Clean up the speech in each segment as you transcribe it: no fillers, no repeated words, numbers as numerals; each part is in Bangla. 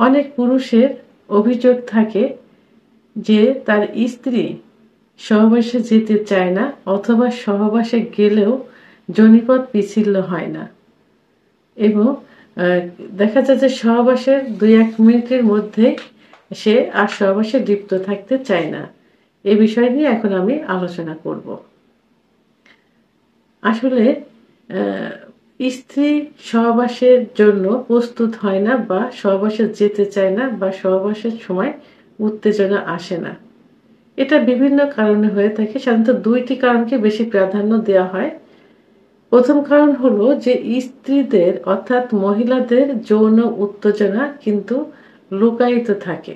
অনেক পুরুষের অভিযোগ থাকে যে তার স্ত্রী সহবাসে যেতে চায় না, অথবা সহবাসে গেলেও যোনিপথ পিচ্ছিল হয় না, এবং দেখা যায় যে সহবাসের 2-1 মিনিটের মধ্যে সে আর সহবাসে লিপ্ত থাকতে চায় না। এই বিষয় নিয়ে এখন আমি আলোচনা করব। আসলে স্ত্রী সহবাসের জন্য প্রস্তুত হয় না, বা সহবাসে যেতে চায় না, বা সহবাসের সময় উত্তেজনা আসে না। এটা বিভিন্ন কারণে হয়ে থাকে। সাধারণত 2টি কারণকে বেশি প্রাধান্য দেওয়া হয়। প্রথম কারণ হলো যে স্ত্রীদের অর্থাৎ মহিলাদের যৌন উত্তেজনা কিন্তু লুকায়িত থাকে,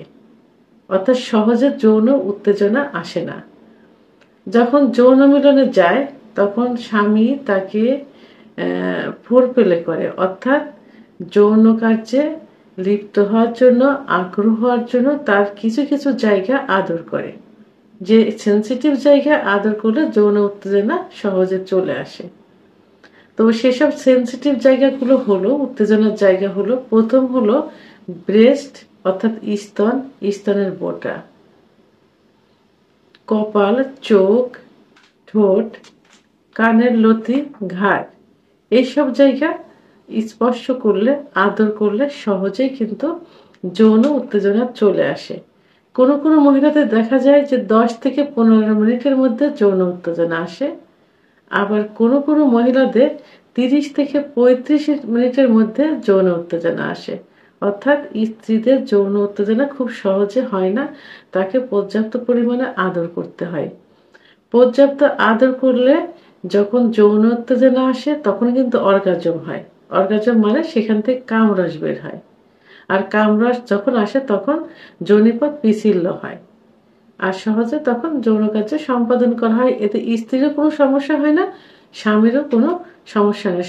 অর্থাৎ সহজে যৌন উত্তেজনা আসে না। যখন যৌন মিলনে যায় তখন স্বামী তাকে ফোরপ্লে করে, অর্থাৎ যৌন কার্যে লিপ্ত হওয়ার জন্য, আগ্রহ হওয়ার জন্য তার কিছু কিছু জায়গা আদর করে, যে সেন্সিটিভ জায়গা আদর করলে যৌন উত্তেজনা সহজে চলে আসে। তো সেসব সেন্সিটিভ জায়গাগুলো হলো, উত্তেজনার জায়গা হলো, প্রথম হলো ব্রেস্ট অর্থাৎ স্তন, স্তনের বোটা, কপাল, চোখ, ঠোঁট, কানের লতি, ঘাড়। এইসব জায়গা স্পর্শ করলে, আদর করলে সহজেই কিন্তু যৌন উত্তেজনা চলে আসে। কোনো কোনো মহিলাদের দেখা যায় যে 10 থেকে 15 মিনিটের মধ্যে যৌন উত্তেজনা আসে। আবার কোনো কোনো মহিলাদের 30 থেকে 35 মিনিটের মধ্যে যৌন উত্তেজনা আসে। অর্থাৎ স্ত্রীদের যৌন উত্তেজনা খুব সহজে হয় না, তাকে পর্যাপ্ত পরিমাণে আদর করতে হয়। পর্যাপ্ত আদর করলে যখন যৌন উত্তেজনা আসে তখন কিন্তু অর্গাজম হয়। অর্গাজম মানে সেখান থেকে কামরস বের হয়। আর কামরস যখন আসে তখন যোনিপথ পিচ্ছিল হয়, আর সহজে তখন যৌন কার্য সম্পাদন করা হয়। এতে স্ত্রীরও কোনো সমস্যা হয় না, স্বামীরও কোনো সমস্যা নেই।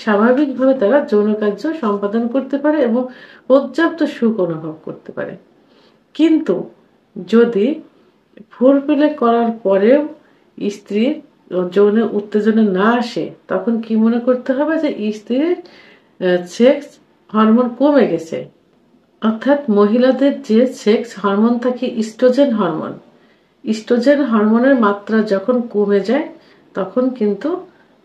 স্বাভাবিকভাবে তারা যৌন কার্য সম্পাদন করতে পারে এবং পর্যাপ্ত সুখ অনুভব করতে পারে। কিন্তু যদি ফোরপ্লে করার পরেও স্ত্রীর যৌন উত্তেজনা না আসে, তখন কি মনে করতে হবে যে স্ত্রীর সেক্স হরমোন কমে গেছে। অর্থাৎ মহিলাদের যে সেক্স হরমোন থাকে ইস্ট্রোজেন হরমোন, ইস্ট্রোজেন হরমোনের মাত্রা যখন কমে যায় তখন কিন্তু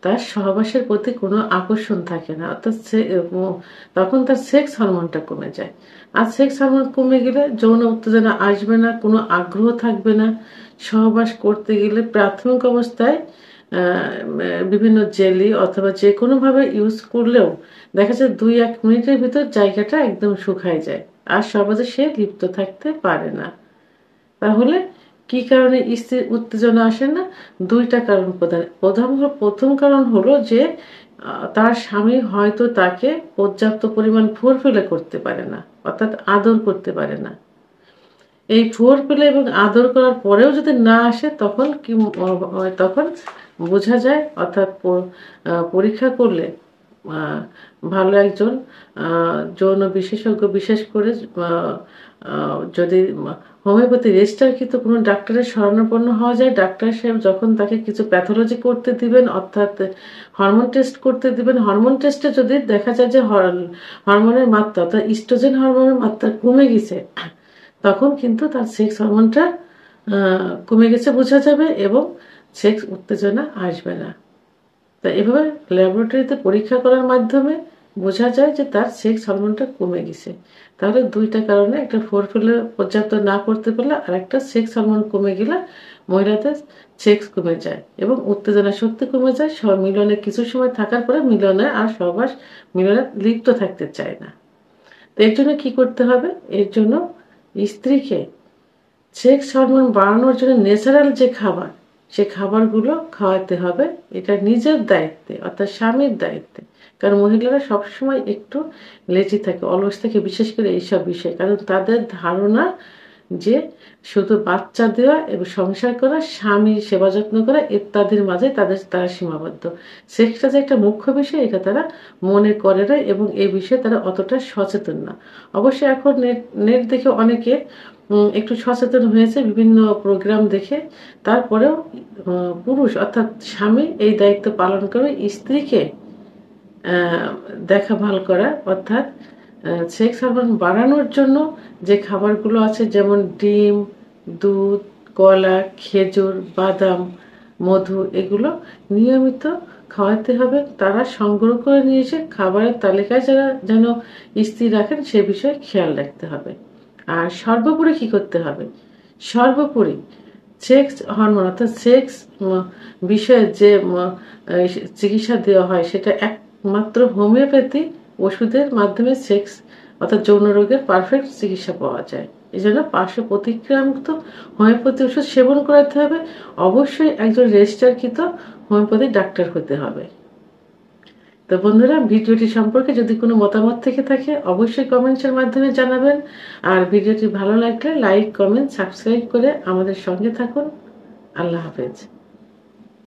তার সহবাসের প্রতি কোনো আকর্ষণ থাকে না, অর্থাৎ তখন তার সেক্স হরমোনটা কমে যায়। আর সেক্স হরমোন কমে গেলে যৌন উত্তেজনা আসবে না, কোনো আগ্রহ থাকবে না। সহবাস করতে গেলে প্রাথমিক অবস্থায় বিভিন্ন জেলি অথবা যে কোনোভাবে ইউজ করলেও দেখা যায় 2-1 মিনিটের ভিতর জায়গাটা একদম শুকায় যায়, আর সহজে সে লিপ্ত থাকতে পারে না। তাহলে কি কারণে স্ত্রীর উত্তেজনা আসে না? 2টা কারণ প্রথম কারণ হলো যে তার স্বামী হয়তো তাকে পর্যাপ্ত পরিমাণ ফোরপ্লে করতে পারে না, অর্থাৎ আদর করতে পারে না। এই ফোরপ্লে এবং আদর করার পরেও যদি না আসে তখন তখন বোঝা যায়, অর্থাৎ পরীক্ষা করলে ভালো একজন যৌন বিশেষজ্ঞ, বিশেষ করে যদি হোমিওপ্যাথি রেজিস্টারকৃত কোনো ডাক্তারের শরণাপন্ন হওয়া যায়, ডাক্তার সাহেব যখন তাকে কিছু প্যাথোলজি করতে দিবেন, অর্থাৎ হরমোন টেস্ট করতে দিবেন, হরমোন টেস্টে যদি দেখা যায় যে হরমোনের মাত্রা, অর্থাৎ ইস্ট্রোজেন হরমোনের মাত্রা কমে গেছে, তখন কিন্তু তার সেক্স হরমোনটা কমে গেছে বোঝা যাবে এবং সেক্স উত্তেজনা আসবে না। তা এভাবে ল্যাবরেটরিতে পরীক্ষা করার মাধ্যমে বোঝা যায় যে তার সেক্স হরমোনটা কমে গেছে। তাহলে 2টা কারণে, একটা ফোরপ্লে পর্যাপ্ত না করতে পারলে, আর একটা সেক্স হরমোন কমে গেলে মহিলাদের সেক্স কমে যায় এবং উত্তেজনা শক্তি কমে যায়। মিলনে কিছু সময় থাকার পরে মিলনে আর সহবাস মিলনে লিপ্ত থাকতে চায় না। তো এর জন্য কি করতে হবে? এর জন্য স্ত্রীকে সেক্স হরমোন বাড়ানোর জন্য ন্যাচারাল যে খাবার, সে খাবারগুলো খাওয়াতে হবে। এটা নিজের দায়িত্বে, অর্থাৎ স্বামীর দায়িত্বে। কারণ মহিলারা সবসময় একটু লেজি থাকে, অলস থাকে, বিশেষ করে এইসব বিষয়ে। কারণ তাদের ধারণা যে শুধু বাচ্চা দেওয়া এবং সংসার করা, স্বামীর সেবা যত্ন করা ইত্যাদির মাঝে তারা সীমাবদ্ধ। সেক্সটা যে একটা মুখ্য বিষয় এটা তারা মনে করে না, এবং এই বিষয়ে তারা অতটা সচেতন না। অবশ্যই এখন নেট দেখে অনেকে একটু সচেতন হয়েছে বিভিন্ন প্রোগ্রাম দেখে। তারপরেও পুরুষ অর্থাৎ স্বামী এই দায়িত্ব পালন করে স্ত্রীকে দেখাভাল করা, অর্থাৎ সেক্স হরমোন বাড়ানোর জন্য যে খাবারগুলো আছে, যেমন ডিম, দুধ, কলা, খেজুর, বাদাম, মধু, এগুলো নিয়মিত খাওয়াতে হবে। তারা সংগ্রহ করে নিয়ে এসে খাবারের তালিকায় যারা যেন স্থির রাখেন সে বিষয়ে খেয়াল রাখতে হবে। আর সর্বোপরি কি করতে হবে? সর্বোপরি সেক্স হরমোন অর্থাৎ সেক্স বিষয়ে যে চিকিৎসা দেওয়া হয় সেটা একমাত্র হোমিওপ্যাথি ওষুধের মাধ্যমে সেক্স অর্থাৎ যৌন রোগের পারফেক্ট চিকিৎসা পাওয়া যায়। এই জন্য পার্শ্ব প্রতিক্রিয়ামুক্ত হোমিওপ্যাথি ওষুধ সেবন করাতে হবে। অবশ্যই একজন রেজিস্টারকৃত হোমিওপ্যাথি ডাক্তার হতে হবে। তো বন্ধুরা, ভিডিওটি সম্পর্কে যদি কোনো মতামত থেকে থাকে অবশ্যই কমেন্টসের মাধ্যমে জানাবেন। আর ভিডিওটি ভালো লাগলে লাইক, কমেন্ট, সাবস্ক্রাইব করে আমাদের সঙ্গে থাকুন। আল্লাহ হাফেজ।